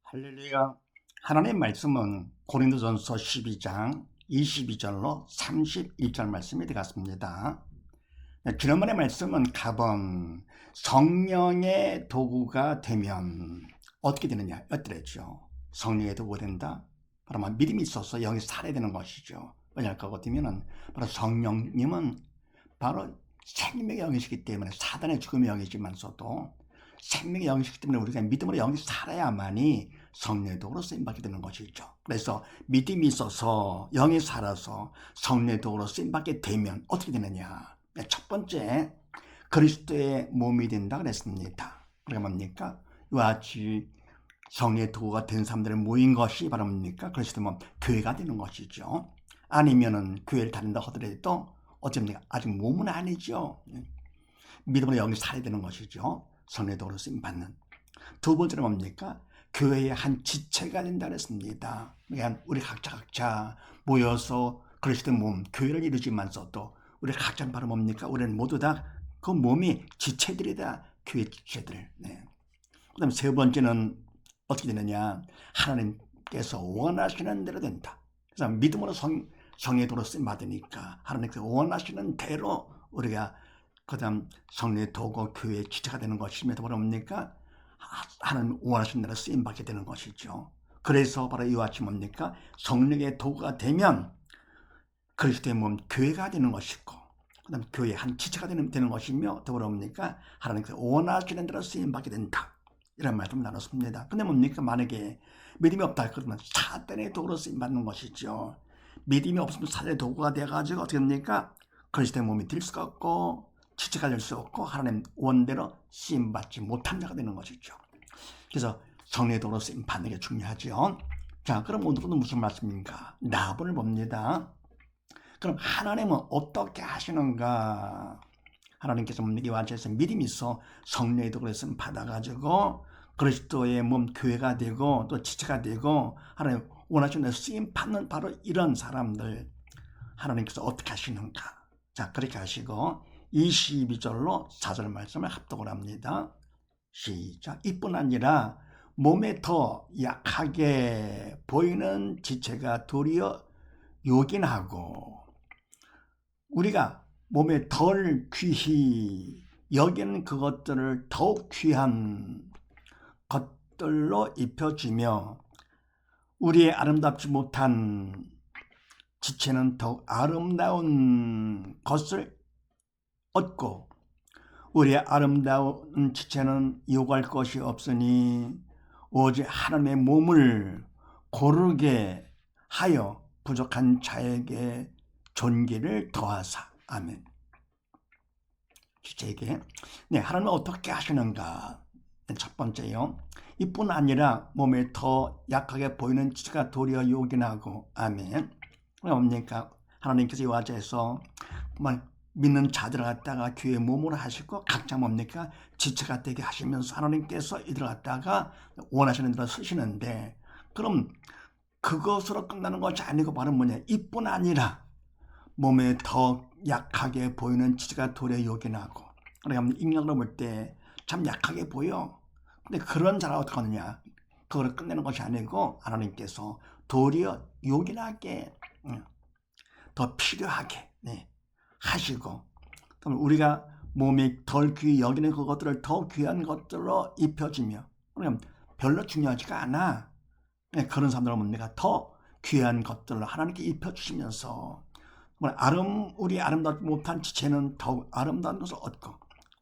할렐루야. 하나님의 말씀은 고린도전서 12장 22절로 31절 말씀이 되겠습니다. 지난번에 말씀은 가번 성령의 도구가 되면 어떻게 되느냐 였더랬죠. 성령의 도구가 된다. 바로 믿음이 있어서 영이 살아야 되는 것이죠. 왜냐할 것 같으면 바로 성령님은 바로 생명의 영이시기 때문에 사단의 죽음의 영이지만서도 생명의 영이시기 때문에 우리가 믿음으로 영이 살아야만이 성령의 도구로 쓰임받게 되는 것이죠. 그래서 믿음이 있어서 영이 살아서 성령의 도구로 쓰임받게 되면 어떻게 되느냐. 첫 번째, 그리스도의 몸이 된다 그랬습니다. 그게 뭡니까? 이와 같이 성령의 도구가 된 사람들이 모인 것이 바로 뭡니까? 그리스도의 몸, 교회가 되는 것이죠. 아니면은 교회를 다닌다 하더라도 어쨌든 아직 몸은 아니죠. 믿음으로 영이 살아야 되는 것이죠. 성령의 도구로 쓰임받는. 두 번째는 뭡니까? 교회의 한 지체가 된다 그랬습니다. 그러니까 우리 각자 모여서 그리스도의 몸, 교회를 이루지만서도 우리 각자는 바로 뭡니까? 우리는 모두 다 그 몸이 지체들이다. 교회 지체들. 그 다음에 세 번째는 어떻게 되느냐? 하나님께서 원하시는 대로 된다. 그래서 믿음으로 성령의 도구로 쓰임받으니까 하나님께서 원하시는 대로 우리가 그 다음 성령의 도구 교회의 지체가 되는 것이며 바로 뭡니까? 하나님 원하시는 대로 쓰임받게 되는 것이죠. 그래서 바로 이와 같이 뭡니까? 성령의 도구가 되면 그리스도의 몸 교회가 되는 것이고 그 다음 교회의 한 지체가 되는 것이며 더불어 뭡니까? 하나님께서 원하시는 대로 쓰임받게 된다. 이런 말씀을 나눴습니다. 근데 뭡니까? 만약에 믿음이 없다 그러면 사단의 도구로 쓰임받는 것이죠. 믿음이 없으면 사단의 도구가 돼가지고 어떻게 됩니까? 그리스도의 몸이 될 수가 없고 지체가 될 수 없고 하나님 원대로 쓰임받지 못한 자가 되는 것이죠. 그래서 성령의 도구로 쓰임받는 게 중요하죠. 자, 그럼 오늘은 무슨 말씀입니까? 나본을 봅니다. 그럼 하나님은 어떻게 하시는가? 하나님께서 이와 같이 믿음이 있어 성령의 도구로 쓰임 받아가지고 그리스도의 몸 교회가 되고 또 지체가 되고 하나님 원하시는 쓰임 받는 바로 이런 사람들 하나님께서 어떻게 하시는가? 자, 그렇게 하시고 22절로 4절 말씀을 합독을 합니다. 시작. 이뿐 아니라 몸에 더 약하게 보이는 지체가 도리어 요긴하고 우리가 몸에 덜 귀히 여기는 그것들을 더욱 귀한 것들로 입혀주며 우리의 아름답지 못한 지체는 더욱 아름다운 것을 얻고 우리의 아름다운 지체는 요구할 것이 없으니 오직 하나님의 몸을 고르게 하여 부족한 자에게 존귀를 더하사. 아멘. 지체에게 하나님은 어떻게 하시는가? 첫 번째요. 이뿐 아니라 몸에 더 약하게 보이는 지체가 도리어 요긴하고. 아멘. 뭡니까? 하나님께서 이와 같이해서 믿는 자들을 갖다가 교회 몸으로 하시고 각자 뭡니까? 지체가 되게 하시면서 하나님께서 이들을 갖다가 원하시는 대로 쓰시는데 그럼 그것으로 끝나는 것이 아니고 바로 뭐냐? 이뿐 아니라 몸에 더 약하게 보이는 지체가 도리어 요긴하고 그러니까 인간으로 볼 때 참 약하게 보여. 근데 그런 자가 어떻게 하느냐? 그걸 끝내는 것이 아니고 하나님께서 도리어 요긴하게 더 필요하게 하시고 그럼 우리가 몸이 덜 귀히 여기는 그것들을 더 귀한 것들로 입혀지며 그럼 별로 중요하지가 않아. 그런 사람들은 뭡니까? 더 귀한 것들로 하나님께 입혀주시면서 우리 아름답지 못한 지체는 더욱 아름다운 것을 얻고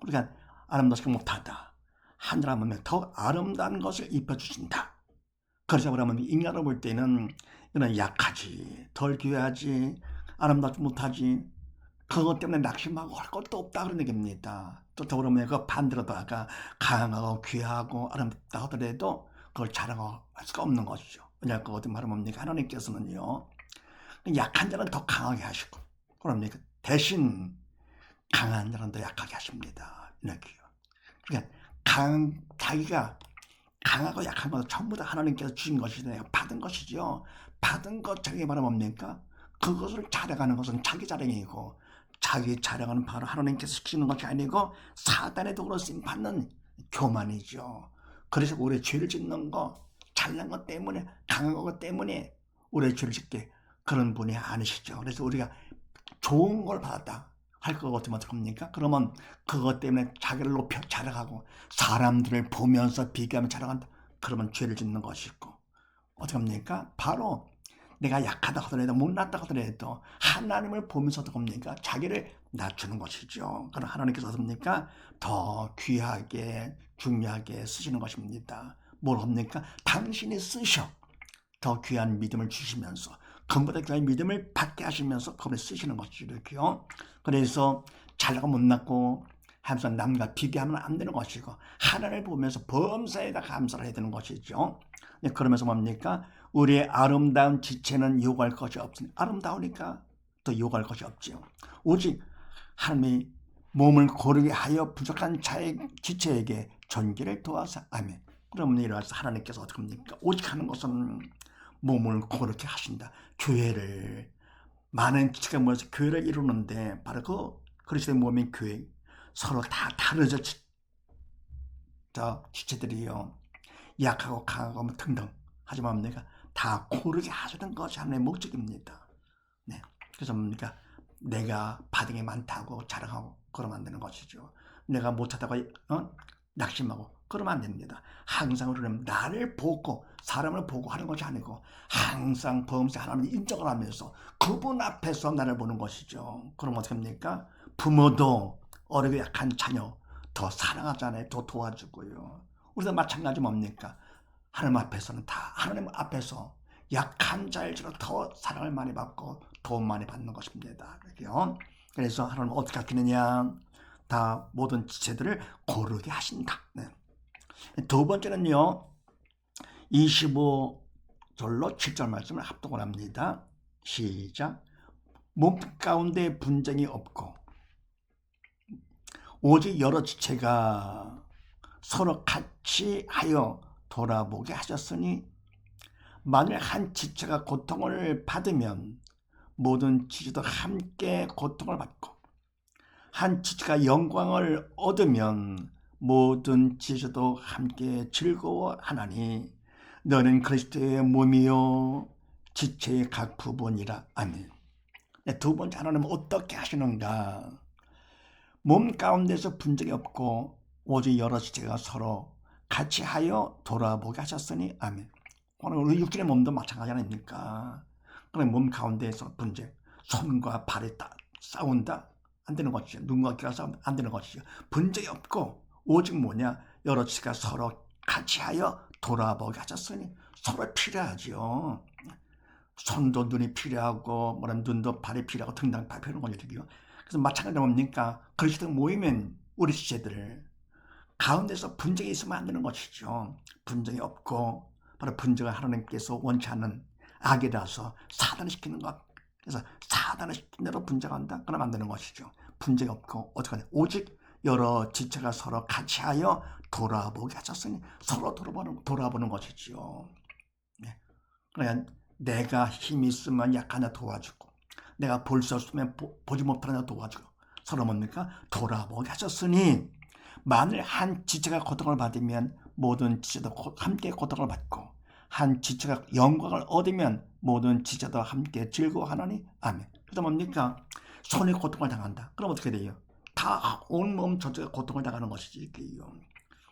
우리가 아름답지 못하다 하늘아 보면 더 아름다운 것을 입혀주신다. 그래서 그러면 인간으로 볼 때는 이런 약하지 덜 귀하지 아름답지 못하지 그것 때문에 낙심하고 할 것도 없다 그런 얘기입니다. 또 더불어면 그 반대로도 아까 강하고 귀하고 아름답다 하더라도 그걸 자랑할 수가 없는 것이죠. 왜냐하면 그것도 말은 뭡니까? 하나님께서는요 약한 자는 더 강하게 하시고 그럽니까? 대신 강한 자는 더 약하게 하십니다. 이렇게요. 그러니까 자기가 강하고 약한 것은 전부 다 하나님께서 주신 것이잖아요. 받은 것이죠. 받은 것 자기 말은 뭡니까? 그것을 자랑하는 것은 자기 자랑이고 자기 자랑은 바로 하나님께서 시키는 것이 아니고 사단의 도구로 쓰임받는 교만이죠. 그래서 우리 죄를 짓는 거 잘난 것 때문에, 강한 것 때문에 우리의 죄를 짓게 그런 분이 아니시죠. 그래서 우리가 좋은 걸 받았다 할 것 같으면 어떡합니까? 그러면 그것 때문에 자기를 높여 자랑하고 사람들을 보면서 비교하며 자랑한다. 그러면 죄를 짓는 것이고, 어떡합니까? 바로 내가 약하다 하더라도 못났다 하더라도 하나님을 보면서 어떡합니까? 자기를 낮추는 것이죠. 그럼 하나님께서 어떻습니까? 더 귀하게 중요하게 쓰시는 것입니다. 뭘 합니까? 당신이 쓰셔 더 귀한 믿음을 주시면서 그보다 귀한 믿음을 받게 하시면서 그분을 쓰시는 것이죠. 이렇게요. 그래서 잘나고 못났고 하면서 남과 비교하면 안 되는 것이고 하나님을 보면서 범사에다 감사를 해야 되는 것이죠. 그러면서 뭡니까? 우리의 아름다운 지체는 요구할 것이 없으니 아름다우니까 또 요구할 것이 없지요. 오직 하나님이 몸을 고르게 하여 부족한 자의 지체에게 전기를 도와서 아멘. 그러면 일어나서 하나님께서 어떻게 합니까? 오직 하는 것은 몸을 고르게 하신다. 교회를 많은 지체가 모여서 교회를 이루는데 바로 그 그리스도의 몸인 교회 서로 다 다르죠. 지체들이요. 약하고 강하고 등등 하지만 뭡니까? 다 고르게 하시는 것이 하나님의 목적입니다. 네. 그래서 뭡니까? 내가 받은 게 많다고 자랑하고 그러면 안 되는 것이죠. 내가 못하다고 낙심하고 그러면 안 됩니다. 항상 우리는 나를 보고 사람을 보고 하는 것이 아니고 항상 범사 하나님을 인정을 하면서 그분 앞에서 나를 보는 것이죠. 그럼 어떻게 합니까? 부모도 어리고 약한 자녀 더 사랑하잖아요. 더 도와주고요. 우리도 마찬가지 뭡니까? 하나님 앞에서는 다 하나님 앞에서 약한 자일수록 더 사랑을 많이 받고 도움 많이 받는 것입니다. 그렇게요. 그래서 하나님은 어떻게 하시느냐? 다 모든 지체들을 고르게 하신다. 네. 두 번째는요. 25절로 7절 말씀을 합독을 합니다. 시작. 몸 가운데 분쟁이 없고 오직 여러 지체가 서로 같이 하여 돌아보게 하셨으니 만일 한 지체가 고통을 받으면 모든 지체도 함께 고통을 받고 한 지체가 영광을 얻으면 모든 지체도 함께 즐거워하나니 너는 그리스도의 몸이요 지체의 각 부분이라. 아멘. 두 번째 하나님은 어떻게 하시는가? 몸 가운데서 분쟁이 없고 오직 여러 지체가 서로 같이 하여 돌아보게 하셨으니 아멘. 오늘 우리 육신의 몸도 마찬가지 아닙니까? 그럼 몸 가운데에서 분쟁, 손과 발이 싸운다? 안 되는 것이죠. 눈과 귀가 싸우면 안 되는 것이죠. 분쟁이 없고 오직 뭐냐? 여러 지체가 서로 같이 하여 돌아보게 하셨으니 서로 필요하죠. 손도 눈이 필요하고 뭐라면 눈도 발이 필요하고 등등 다 필요한 거죠. 그래서 마찬가지로 뭡니까? 그리스도 모이면 우리 지체들 가운데서 분쟁이 있으면 안 되는 것이죠. 분쟁이 없고 바로 분쟁을 하나님께서 원치 않는 악이라서 사단을 시키는 것. 그래서 사단을 시킨 대로 분쟁한다? 그러면 안 되는 것이죠. 분쟁이 없고 어떻게 하냐? 오직 여러 지체가 서로 같이 하여 돌아보게 하셨으니 서로 돌아보는 것이죠. 네. 그러니까 내가 힘이 있으면 약한 자 도와주고 내가 볼 수 없으면 보지 못하는 자 도와주고 서로 뭡니까? 돌아보게 하셨으니 만일 한 지체가 고통을 받으면 모든 지체도 함께 고통을 받고 한 지체가 영광을 얻으면 모든 지체도 함께 즐거워하나니 아멘. 그래서 뭡니까? 손이 고통을 당한다. 그럼 어떻게 돼요? 다 온몸 전체가 고통을 당하는 것이지.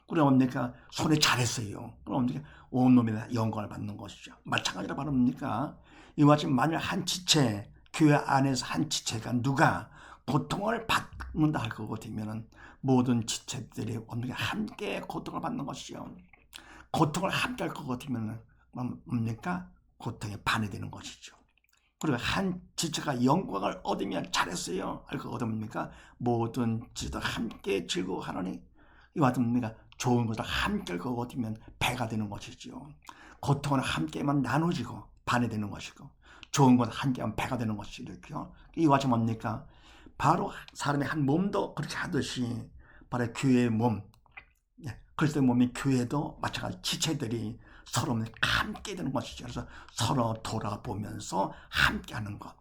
그럼 뭡니까? 손이 잘했어요. 그럼 뭡니까? 온몸이 영광을 받는 것이죠. 마찬가지로 바로 뭡니까? 이와 같이 만일 한 지체, 교회 안에서 한 지체가 누가 고통을 받는다 할 것 같으면 모든 지체들이 함께 고통을 받는 것이죠. 고통을 함께 할 것 같으면 뭡니까? 고통에 반해되는 것이죠. 그리고 한 지체가 영광을 얻으면 잘했어요 할 것 같으면 모든 지체도 함께 즐거워하노니 이와 같은 뭡니까? 좋은 것을 함께 할 것 같으면 배가 되는 것이죠. 고통을 함께만 나누지고 반해되는 것이고 좋은 것을 함께하면 배가 되는 것이죠. 이와 같이 뭡니까? 바로 사람의 한 몸도 그렇게 하듯이 바로 교회의 몸, 그리스도의 몸인 교회도 마찬가지 지체들이 서로 함께 되는 것이죠. 그래서 서로 돌아보면서 함께하는 것.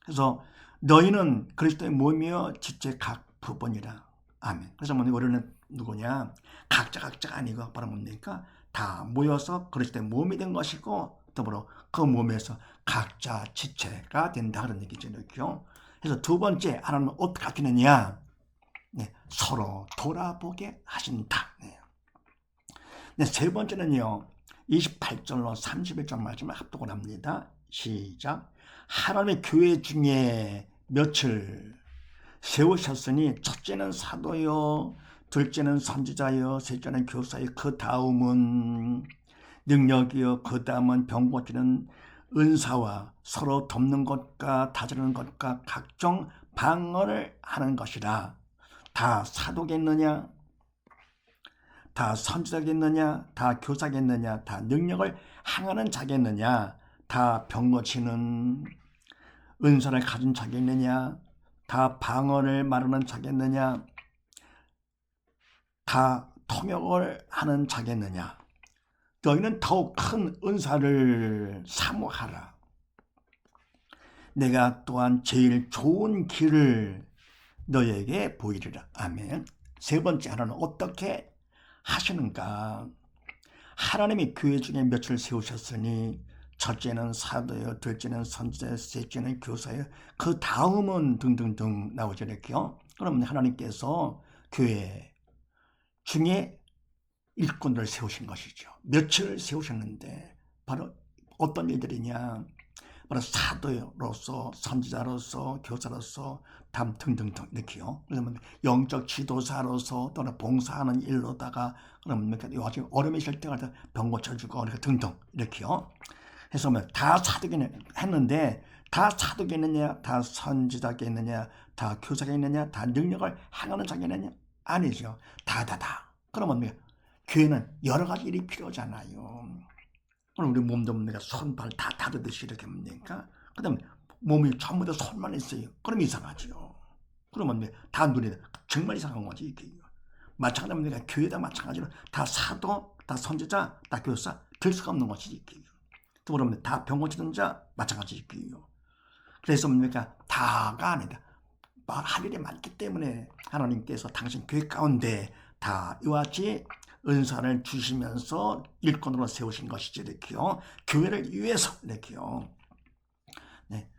그래서 너희는 그리스도의 몸이여 지체 각 부분이라. 아멘. 그래서 우리는 누구냐? 각자가 아니고 바로 뭡니까? 다 모여서 그리스도의 몸이 된 것이고 더불어 그 몸에서 각자 지체가 된다 그런 얘기죠. 그래서 두 번째 하나님은 어떻게 하시느냐? 네, 서로 돌아보게 하신다. 네, 세 번째는요. 28절로 31절 말씀을 합독을 합니다. 시작. 하나님의 교회 중에 몇을 세우셨으니 첫째는 사도요, 둘째는 선지자요, 셋째는 교사요, 그 다음은 능력이요, 그 다음은 병 고치는 은사와 서로 돕는 것과 다스리는 것과 각종 방언을 하는 것이라. 다 사도겠느냐? 다 선지자겠느냐? 다 교사겠느냐? 다 능력을 행하는 자겠느냐? 다 병 고치는 은사를 가진 자겠느냐? 다 방언을 말하는 자겠느냐? 다 통역을 하는 자겠느냐? 너희는 더욱 큰 은사를 사모하라. 내가 또한 제일 좋은 길을 너에게 보이리라. 아멘. 세 번째 하나는 어떻게 하시는가? 하나님이 교회 중에 몇을 세우셨으니 첫째는 사도요, 둘째는 선지자요, 셋째는 교사요, 그 다음은 등등등 나오죠. 이렇게요. 그럼 하나님께서 교회 중에 일꾼들을 세우신 것이죠. 며칠 세우셨는데 바로 어떤 일들이냐? 바로 사도로서, 선지자로서, 교사로서, 담 등등등 이렇게요. 그러면 영적 지도사로서 또는 봉사하는 일로다가 그러면 아주 어려움이 있을 때마다 병 고쳐주고 등등 이렇게요. 해서 다 사도기는 했는데 다 사도겠느냐, 다 선지자겠느냐, 다 교사겠느냐, 다 능력을 행하는 자겠느냐? 아니죠. 다. 그러면 교회는 여러 가지 일이 필요하잖아요. 우리 몸도 뭡니까? 손, 발 다 다르듯이 이렇게 뭡니까? 그 다음에 몸이 전부 다 손만 있어요. 그럼 이상하죠. 그러면 다 눈에 정말 이상한 거지. 이게. 마찬가지입니다. 교회다 마찬가지로 다 사도, 다 선지자, 다 교사 될 수가 없는 것이지. 이게. 또 그러면 다 병 고치는 자 마찬가지이고요. 그래서 뭡니까? 다가 아니다. 할 일이 많기 때문에 하나님께서 당신 교회 가운데 다 이와 같이 은사를 주시면서 일꾼으로 세우신 것이지 이렇게요. 교회를 위해서 이렇게요. 네.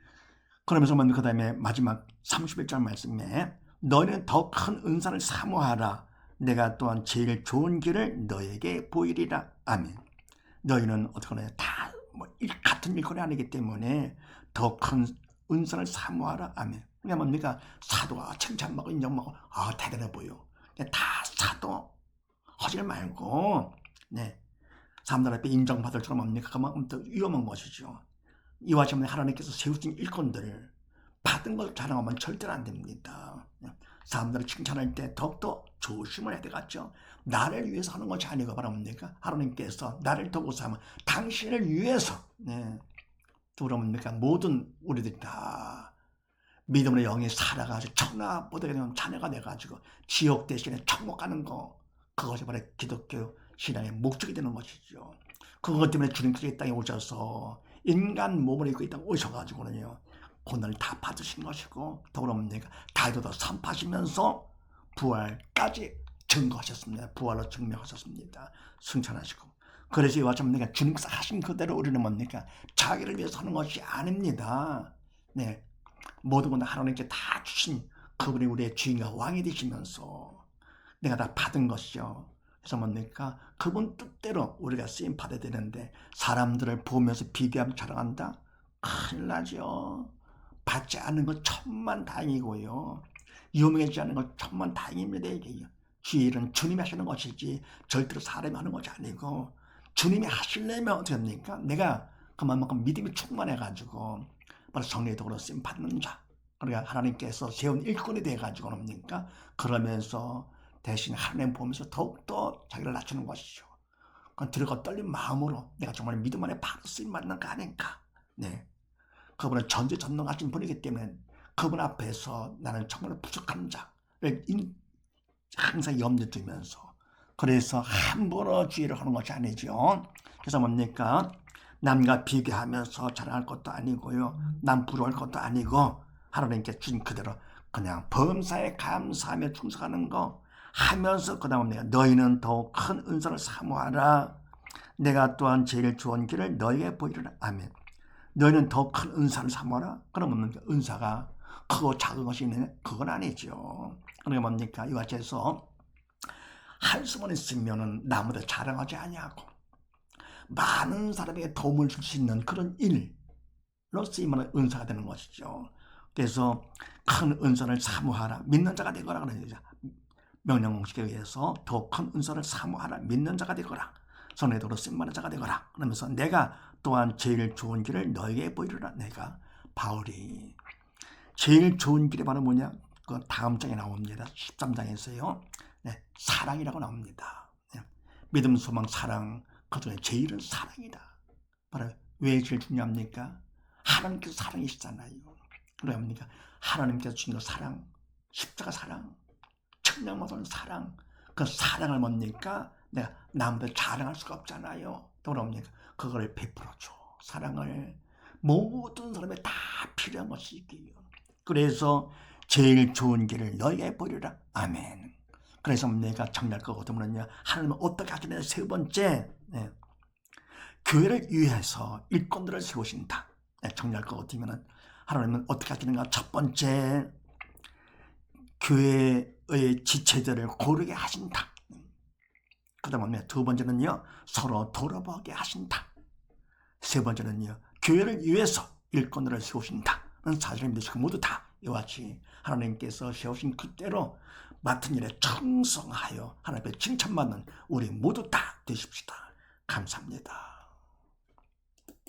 그러면서 그 다음에 마지막 31절 말씀에 너희는 더 큰 은사를 사모하라. 내가 또한 제일 좋은 길을 너에게 보이리라. 아멘. 너희는 어떻게 다 같은 일꾼이 아니기 때문에 더 큰 은사를 사모하라. 아멘. 그러니까 뭡니까? 사도가 칭찬받고 인정받고 대단해 보여. 다 사도 하지 말고 사람들 앞에 인정받을 줄 뭡니까? 그만큼 더 위험한 것이죠. 이와 같이 하나님께서 세우신 일꾼들 받은 걸 자랑하면 절대로 안 됩니다. 사람들을 칭찬할 때 더욱더 조심을 해야 되겠죠. 나를 위해서 하는 것이 아니고 바로 뭡니까? 하나님께서 나를 도우사 하면 당신을 위해서 그러니까 모든 우리들이 다 믿음으로 영이 살아가지고 천하보다 되면 자녀가 돼가지고 지옥 대신에 천국 가는 거 그것이 바로 기독교 신앙의 목적이 되는 것이죠. 그것 때문에 주님께서 이 땅에 오셔서 인간 몸을 입고 이 땅에 오셔가지고는요 고난을 다 받으신 것이고 더불어 뭡니까? 다윗도 선포하시면서 부활까지 증거하셨습니다. 부활로 증명하셨습니다. 승천하시고 그래서 이와 같이 뭡니까? 주님께서 하신 그대로 우리는 뭡니까? 자기를 위해서 하는 것이 아닙니다. 모든 건 하나님께 다 주신 그분이 우리의 주인과 왕이 되시면서 내가 다 받은 것이죠. 그래서 뭡니까? 그분 뜻대로 우리가 쓰임 받아야 되는데 사람들을 보면서 비교하면 자랑한다? 큰일 나죠. 받지 않은 것 천만 다행이고요. 유명해지지 않은 것 천만 다행입니다. 이게 주의 일은 주님이 하시는 것이지 절대로 사람이 하는 것이 아니고 주님이 하시려면 어떻게 합니까? 내가 그만큼 믿음이 충만해가지고 바로 성령의 도구로 쓰임 받는 자. 그러니까 하나님께서 세운 일꾼이 돼가지고 뭡니까? 그러면서 대신 하나님 보면서 더욱더 자기를 낮추는 것이죠. 들고 떨린 마음으로 내가 정말 믿음 안에 바로 쓰임 받는 거 아닌가. 그분은 전지전능하신 분이기 때문에 그분 앞에서 나는 정말 부족한 자를 항상 염두에 두면서 그래서 함부로 주의를 하는 것이 아니죠. 그래서 뭡니까? 남과 비교하면서 자랑할 것도 아니고요. 남 부러워할 것도 아니고 하나님께 주신 그대로 그냥 범사에 감사하며 충성하는 거 하면서 그 다음에 너희는 더욱 큰 은사를 사모하라. 내가 또한 제일 좋은 길을 너에게 보이리라. 아멘. 너희는 더 큰 은사를 삼아라. 그러면 은사가 크고 작은 것이 있느냐? 그건 아니죠. 그러니까 뭡니까? 이와 같이 해서 한숨만 있으면 나무도 자랑하지 아니하고 많은 사람에게 도움을 줄 수 있는 그런 일로 쓰이면 은사가 되는 것이죠. 그래서 큰 은사를 사모하라. 믿는 자가 되거라. 그런 얘기죠. 명령 공식에 의해서 더 큰 은사를 사모하라. 믿는 자가 되거라. 선에도로 쓴만한 자가 되거라. 그러면서 내가 또한 제일 좋은 길을 너에게 보이리라. 내가 바울이 제일 좋은 길이 바로 뭐냐? 그 다음 장에 나옵니다. 13장에서요. 네, 사랑이라고 나옵니다. 네, 믿음, 소망, 사랑. 그중에 제일은 사랑이다. 바로 왜 제일 중요합니까? 하나님께서 사랑이시잖아요. 그러니까 하나님께서 주신 그 사랑, 십자가 사랑, 천년만년 사랑. 그 사랑을 뭡니까? 내가 남들 자랑할 수가 없잖아요. 또 그럽니까? 그걸 베풀어줘. 사랑을 모든 사람에 다 필요한 것이 있기요. 그래서 제일 좋은 길을 너에게 보이리라. 아멘. 그래서 내가 정리할 거거든요. 하나님은 어떻게 하시냐? 세 번째, 네. 교회를 위해서 일꾼들을 세우신다. 네, 정리할 거거든요. 하나님은 어떻게 하시는가? 첫 번째, 교회의 지체들을 고르게 하신다. 그 다음에 두 번째는요, 서로 돌아보게 하신다. 세 번째는요, 교회를 위해서 일꾼들을 세우신다. 사실은 모두 다 이와 같이 하나님께서 세우신 그대로 맡은 일에 충성하여 하나님의 칭찬받는 우리 모두 다 되십시다. 감사합니다.